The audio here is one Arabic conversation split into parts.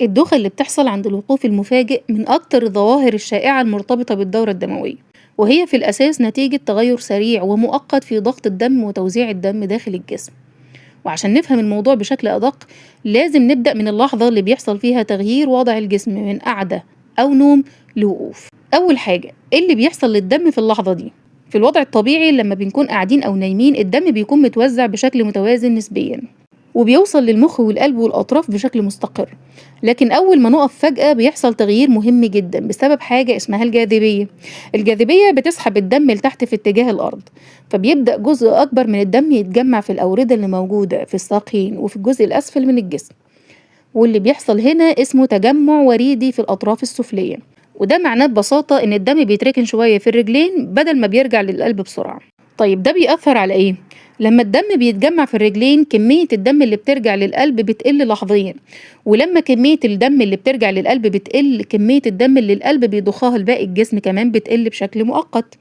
الدوخة اللي بتحصل عند الوقوف المفاجئ من أكتر الظواهر الشائعة المرتبطة بالدورة الدموية، وهي في الأساس نتيجة تغير سريع ومؤقت في ضغط الدم وتوزيع الدم داخل الجسم. وعشان نفهم الموضوع بشكل أدق لازم نبدأ من اللحظة اللي بيحصل فيها تغيير وضع الجسم من قعدة أو نوم لوقوف. أول حاجة، إيه اللي بيحصل للدم في اللحظة دي؟ في الوضع الطبيعي لما بنكون قاعدين أو نايمين الدم بيكون متوزع بشكل متوازن نسبيا، وبيوصل للمخ والقلب والأطراف بشكل مستقر. لكن أول ما نقف فجأة بيحصل تغيير مهم جدا بسبب حاجة اسمها الجاذبية. الجاذبية بتسحب الدم لتحت في اتجاه الأرض، فبيبدأ جزء أكبر من الدم يتجمع في الأوردة اللي موجودة في الساقين وفي الجزء الأسفل من الجسم، واللي بيحصل هنا اسمه تجمع وريدي في الأطراف السفلية. وده معناه ببساطة إن الدم بيتركن شوية في الرجلين بدل ما بيرجع للقلب بسرعة. طيب ده بيأثر على إيه؟ لما الدم بيتجمع في الرجلين كمية الدم اللي بترجع للقلب بتقل لحظيا، ولما كمية الدم اللي بترجع للقلب بتقل كمية الدم اللي القلب بيضخها لباقي الجسم كمان بتقل بشكل مؤقت.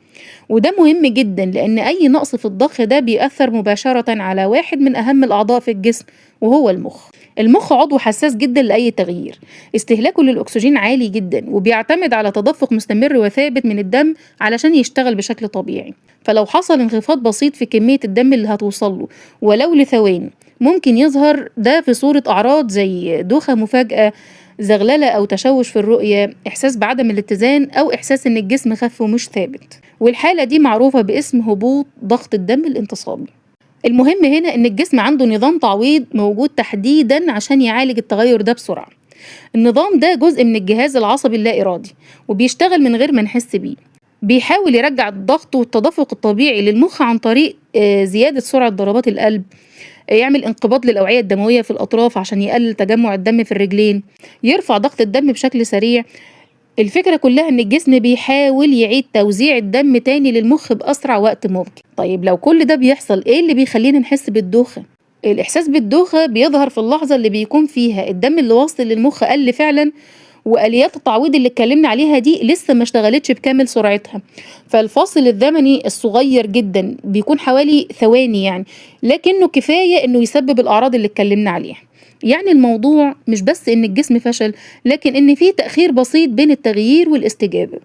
وده مهم جدا لأن أي نقص في الضخ ده بيأثر مباشرة على واحد من أهم الأعضاء في الجسم وهو المخ. المخ عضو حساس جدا لأي تغيير، استهلاكه للأكسجين عالي جدا وبيعتمد على تدفق مستمر وثابت من الدم علشان يشتغل بشكل طبيعي. فلو حصل انخفاض بسيط في كمية الدم اللي هتوصله ولو لثواني ممكن يظهر ده في صورة أعراض زي دوخة مفاجئة، زغللة أو تشوش في الرؤية، إحساس بعدم الاتزان، أو إحساس إن الجسم خف ومش ثابت. والحالة دي معروفة باسم هبوط ضغط الدم الانتصابي. المهم هنا إن الجسم عنده نظام تعويض موجود تحديدا عشان يعالج التغير ده بسرعة. النظام ده جزء من الجهاز العصبي اللا إرادي وبيشتغل من غير ما نحس بيه. بيحاول يرجع الضغط والتدفق الطبيعي للمخ عن طريق زيادة سرعة ضربات القلب، يعمل انقباض للأوعية الدموية في الأطراف عشان يقلل تجمع الدم في الرجلين، يرفع ضغط الدم بشكل سريع. الفكرة كلها إن الجسم بيحاول يعيد توزيع الدم تاني للمخ بأسرع وقت ممكن. طيب لو كل ده بيحصل إيه اللي بيخلينا نحس بالدوخة؟ الإحساس بالدوخة بيظهر في اللحظة اللي بيكون فيها الدم اللي واصل للمخ قل فعلا، وآليات التعويض اللي اتكلمنا عليها دي لسه ما اشتغلتش بكامل سرعتها. فالفاصل الزمني الصغير جدا بيكون حوالي ثواني يعني، لكنه كفاية إنه يسبب الأعراض اللي اتكلمنا عليها. يعني الموضوع مش بس إن الجسم فشل، لكن إن فيه تأخير بسيط بين التغيير والاستجابة.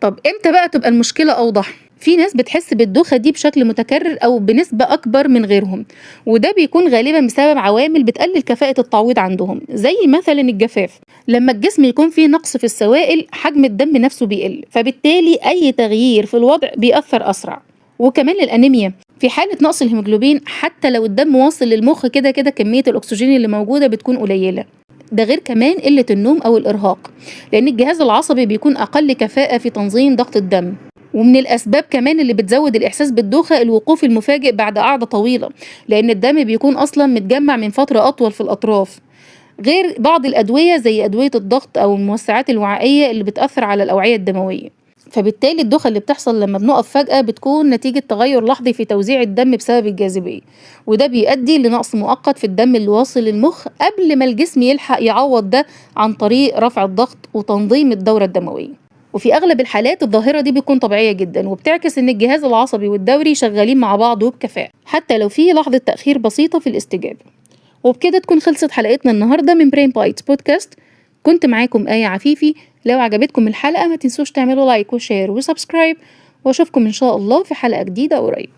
طب إمتى بقى تبقى المشكلة أوضح؟ في ناس بتحس بالدوخة دي بشكل متكرر أو بنسبة أكبر من غيرهم، وده بيكون غالبا بسبب عوامل بتقلل كفاءة التعويض عندهم زي مثلا الجفاف. لما الجسم يكون فيه نقص في السوائل حجم الدم نفسه بيقل، فبالتالي أي تغيير في الوضع بيأثر أسرع. وكمان الأنيميا، في حالة نقص الهيموجلوبين حتى لو الدم واصل للمخ كده كده كمية الأكسجين اللي موجودة بتكون قليلة. ده غير كمان قلة النوم أو الإرهاق، لأن الجهاز العصبي بيكون أقل كفاءة في تنظيم ضغط الدم. ومن الأسباب كمان اللي بتزود الإحساس بالدوخة الوقوف المفاجئ بعد قعدة طويلة، لأن الدم بيكون أصلا متجمع من فترة أطول في الأطراف، غير بعض الأدوية زي أدوية الضغط أو الموسعات الوعائية اللي بتأثر على الأوعية الدموية. فبالتالي الدوخة اللي بتحصل لما بنقف فجأة بتكون نتيجة تغير لحظي في توزيع الدم بسبب الجاذبية، وده بيؤدي لنقص مؤقت في الدم اللي واصل للمخ قبل ما الجسم يلحق يعوض ده عن طريق رفع الضغط وتنظيم الدورة الدموية. وفي أغلب الحالات الظاهرة دي بتكون طبيعية جدا وبتعكس إن الجهاز العصبي والدوري شغالين مع بعض وبكفاءة حتى لو في لحظة تأخير بسيطة في الاستجابة. وبكده تكون خلصت حلقتنا النهاردة من برين بايتس بودكاست. كنت معاكم آية عفيفي. لو عجبتكم الحلقة ما تنسوش تعملوا لايك وشير وسبسكرايب، واشوفكم إن شاء الله في حلقة جديدة قريب.